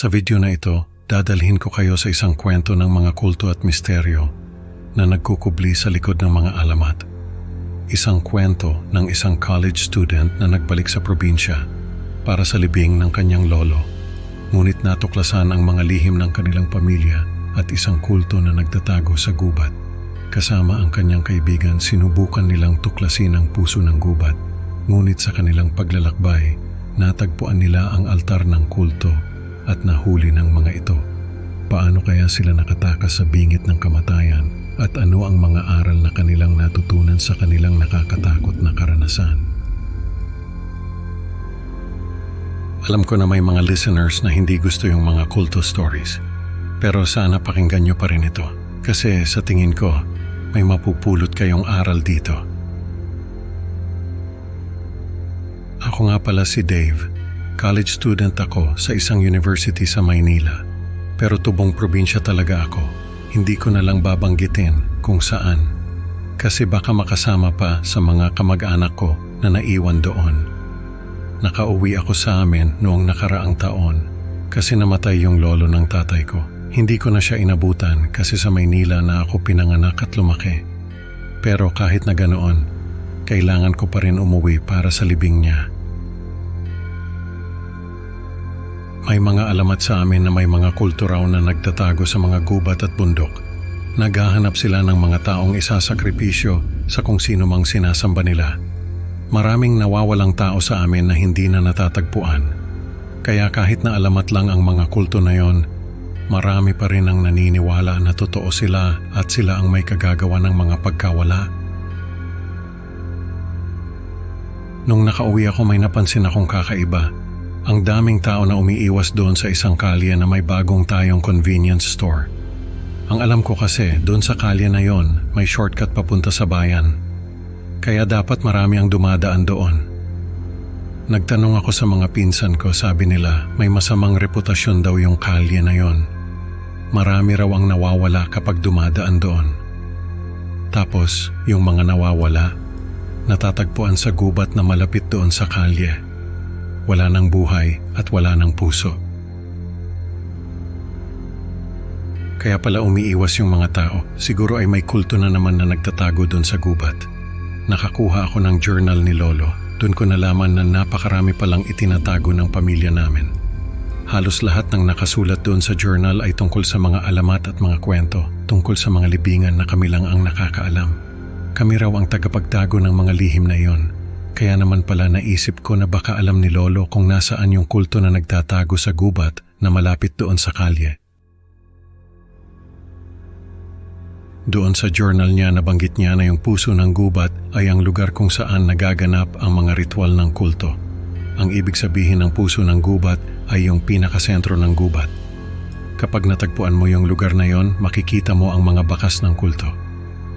Sa video na ito, dadalhin ko kayo sa isang kwento ng mga kulto at misteryo na nagkukubli sa likod ng mga alamat. Isang kwento ng isang college student na nagbalik sa probinsya para sa libing ng kanyang lolo. Ngunit natuklasan ang mga lihim ng kanilang pamilya at isang kulto na nagtatago sa gubat. Kasama ang kanyang kaibigan, sinubukan nilang tuklasin ang puso ng gubat. Ngunit sa kanilang paglalakbay, natagpuan nila ang altar ng kulto at nahuli ng mga ito. Paano kaya sila nakatakas sa bingit ng kamatayan at ano ang mga aral na kanilang natutunan sa kanilang nakakatakot na karanasan? Alam ko na may mga listeners na hindi gusto yung mga kulto stories, pero sana pakinggan nyo pa rin ito kasi sa tingin ko may mapupulot kayong aral dito. Ako nga pala si Dave. College student ako sa isang university sa Maynila. Pero tubong probinsya talaga ako. Hindi ko na lang babanggitin kung saan. Kasi baka makasama pa sa mga kamag-anak ko na naiwan doon. Nakauwi ako sa amin noong nakaraang taon kasi namatay yung lolo ng tatay ko. Hindi ko na siya inabutan kasi sa Maynila na ako pinanganak at lumaki. Pero kahit na ganoon, kailangan ko pa rin umuwi para sa libing niya. May mga alamat sa amin na may mga kulto raw na nagtatago sa mga gubat at bundok. Naghahanap sila ng mga taong isasakripisyo sa kung sino mang sinasamba nila. Maraming nawawalang tao sa amin na hindi na natatagpuan. Kaya kahit na alamat lang ang mga kulto na yon, marami pa rin ang naniniwala na totoo sila at sila ang may kagagawa ng mga pagkawala. Nung nakauwi ako, may napansin akong kakaiba. Ang daming tao na umiiwas doon sa isang kalye na may bagong tayong convenience store. Ang alam ko kasi, doon sa kalye na yon, may shortcut papunta sa bayan. Kaya dapat marami ang dumadaan doon. Nagtanong ako sa mga pinsan ko, sabi nila may masamang reputasyon daw yung kalye na yon. Marami raw ang nawawala kapag dumadaan doon. Tapos, yung mga nawawala, natatagpuan sa gubat na malapit doon sa kalye. Wala ng buhay at wala ng puso. Kaya pala umiiwas yung mga tao. Siguro ay may kulto na naman na nagtatago doon sa gubat. Nakakuha ako ng journal ni Lolo. Doon ko nalaman na napakarami palang itinatago ng pamilya namin. Halos lahat ng nakasulat doon sa journal ay tungkol sa mga alamat at mga kwento, tungkol sa mga libingan na kami lang ang nakakaalam. Kami raw ang tagapagtago ng mga lihim na iyon. Kaya naman pala naisip ko na baka alam ni Lolo kung nasaan yung kulto na nagtatago sa gubat na malapit doon sa kalye. Doon sa journal niya nabanggit niya na yung puso ng gubat ay ang lugar kung saan nagaganap ang mga ritual ng kulto. Ang ibig sabihin ng puso ng gubat ay yung pinakasentro ng gubat. Kapag natagpuan mo yung lugar na yon, makikita mo ang mga bakas ng kulto.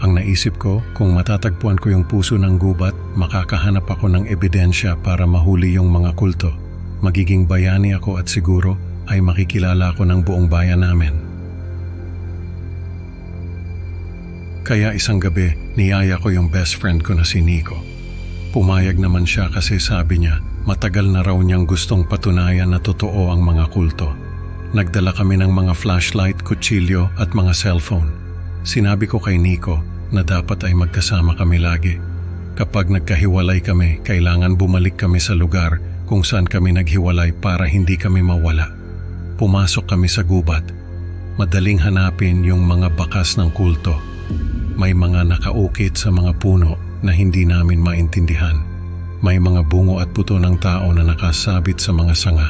Ang naisip ko, kung matatagpuan ko yung puso ng gubat, makakahanap ako ng ebidensya para mahuli yung mga kulto. Magiging bayani ako at siguro ay makikilala ako ng buong bayan namin. Kaya isang gabi, niyaya ko yung best friend ko na si Nico. Pumayag naman siya kasi sabi niya, matagal na raw niyang gustong patunayan na totoo ang mga kulto. Nagdala kami ng mga flashlight, kutsilyo at mga cellphone. Sinabi ko kay Nico na dapat ay magkasama kami lagi. Kapag nagkahiwalay kami, kailangan bumalik kami sa lugar kung saan kami naghiwalay para hindi kami mawala. Pumasok kami sa gubat. Madaling hanapin yung mga bakas ng kulto. May mga nakaukit sa mga puno na hindi namin maintindihan. May mga bungo at buto ng tao na nakasabit sa mga sanga.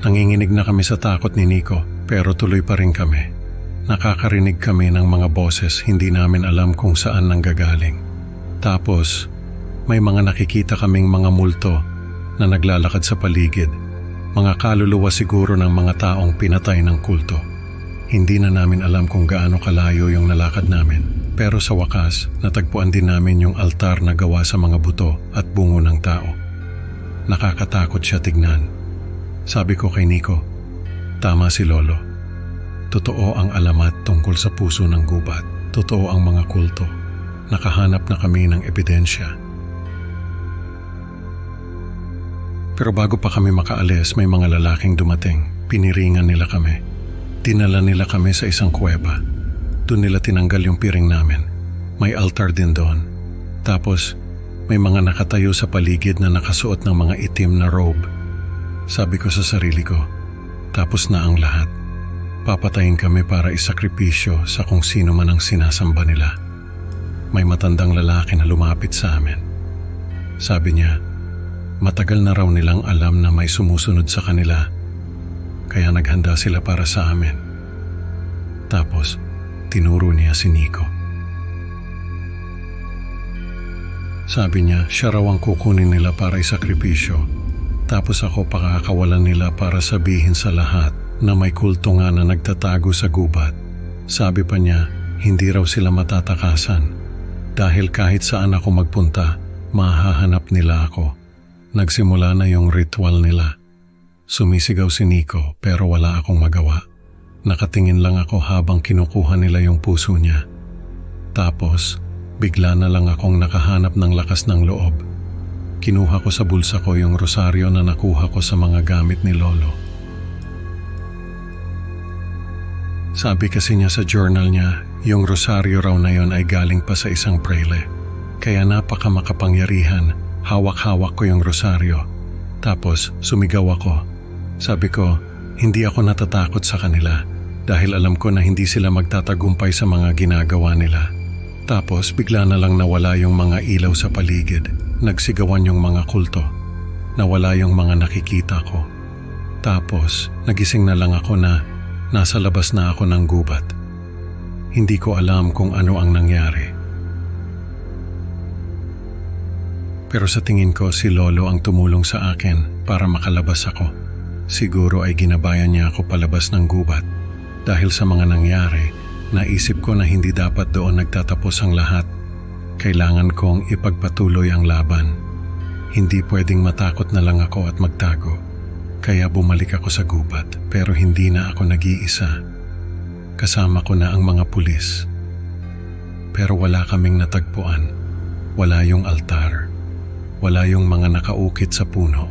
Nanginginig na kami sa takot ni Nico, pero tuloy pa rin kami. Nakakarinig kami ng mga boses, hindi namin alam kung saan nanggagaling. Tapos, may mga nakikita kaming mga multo na naglalakad sa paligid. Mga kaluluwa siguro ng mga taong pinatay ng kulto. Hindi na namin alam kung gaano kalayo yung nalakad namin. Pero sa wakas, natagpuan din namin yung altar na gawa sa mga buto at bungo ng tao. Nakakatakot siya tignan. Sabi ko kay Nico, tama si Lolo. Totoo ang alamat tungkol sa puso ng gubat. Totoo ang mga kulto. Nakahanap na kami ng ebidensya. Pero bago pa kami makaalis, may mga lalaking dumating. Piniringan nila kami. Dinala nila kami sa isang kuweba. Doon nila tinanggal yung piring namin. May altar din doon. Tapos, may mga nakatayo sa paligid na nakasuot ng mga itim na robe. Sabi ko sa sarili ko, tapos na ang lahat. Papatayin kami para isakripisyo sa kung sino man ang sinasamba nila. May matandang lalaki na lumapit sa amin. Sabi niya, matagal na raw nilang alam na may sumusunod sa kanila, kaya naghanda sila para sa amin. Tapos, tinuro niya si Nico. Sabi niya, siya raw ang kukunin nila para isakripisyo. Tapos ako pakakawalan nila para sabihin sa lahat na may kulto nga na nagtatago sa gubat. Sabi pa niya, hindi raw sila matatakasan. Dahil kahit saan ako magpunta, mahahanap nila ako. Nagsimula na yung ritual nila. Sumisigaw si Nico pero wala akong magawa. Nakatingin lang ako habang kinukuha nila yung puso niya. Tapos, bigla na lang akong nakahanap ng lakas ng loob. Kinuha ko sa bulsa ko yung rosaryo na nakuha ko sa mga gamit ni Lolo. Sabi kasi niya sa journal niya, yung rosaryo raw na yon ay galing pa sa isang prayle. Kaya napaka makapangyarihan, hawak-hawak ko yung rosaryo. Tapos sumigaw ako. Sabi ko, hindi ako natatakot sa kanila dahil alam ko na hindi sila magtatagumpay sa mga ginagawa nila. Tapos bigla na lang nawala yung mga ilaw sa paligid. Nagsigawan yung mga kulto. Nawala yung mga nakikita ko. Tapos nagising na lang ako na nasa labas na ako ng gubat. Hindi ko alam kung ano ang nangyari. Pero sa tingin ko si Lolo ang tumulong sa akin para makalabas ako. Siguro ay ginabayan niya ako palabas ng gubat. Dahil sa mga nangyari, naisip ko na hindi dapat doon nagtatapos ang lahat. Kailangan kong ipagpatuloy ang laban. Hindi pwedeng matakot na lang ako at magtago. Kaya bumalik ako sa gubat pero hindi na ako nag-iisa. Kasama ko na ang mga pulis. Pero wala kaming natagpuan. Wala yung altar. Wala yung mga nakaukit sa puno.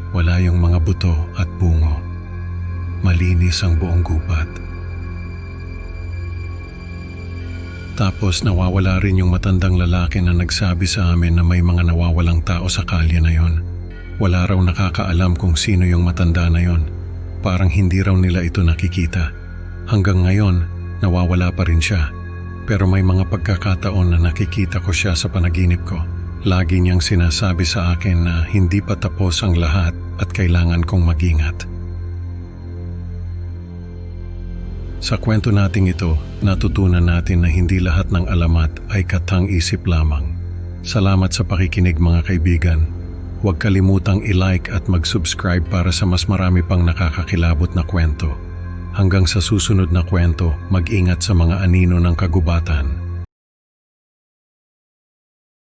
Wala yung mga buto at bungo. Malinis ang buong gubat. Tapos nawawala rin yung matandang lalaki na nagsabi sa amin na may mga nawawalang tao sa kalye na yon. Wala raw nakakaalam kung sino yung matanda na yon. Parang hindi raw nila ito nakikita. Hanggang ngayon, nawawala pa rin siya. Pero may mga pagkakataon na nakikita ko siya sa panaginip ko. Lagi niyang sinasabi sa akin na hindi pa tapos ang lahat at kailangan kong mag-ingat. Sa kwento nating ito, natutunan natin na hindi lahat ng alamat ay katang-isip lamang. Salamat sa pakikinig mga kaibigan. Huwag kalimutang i-like at mag-subscribe para sa mas marami pang nakakakilabot na kwento. Hanggang sa susunod na kwento, mag-ingat sa mga anino ng kagubatan.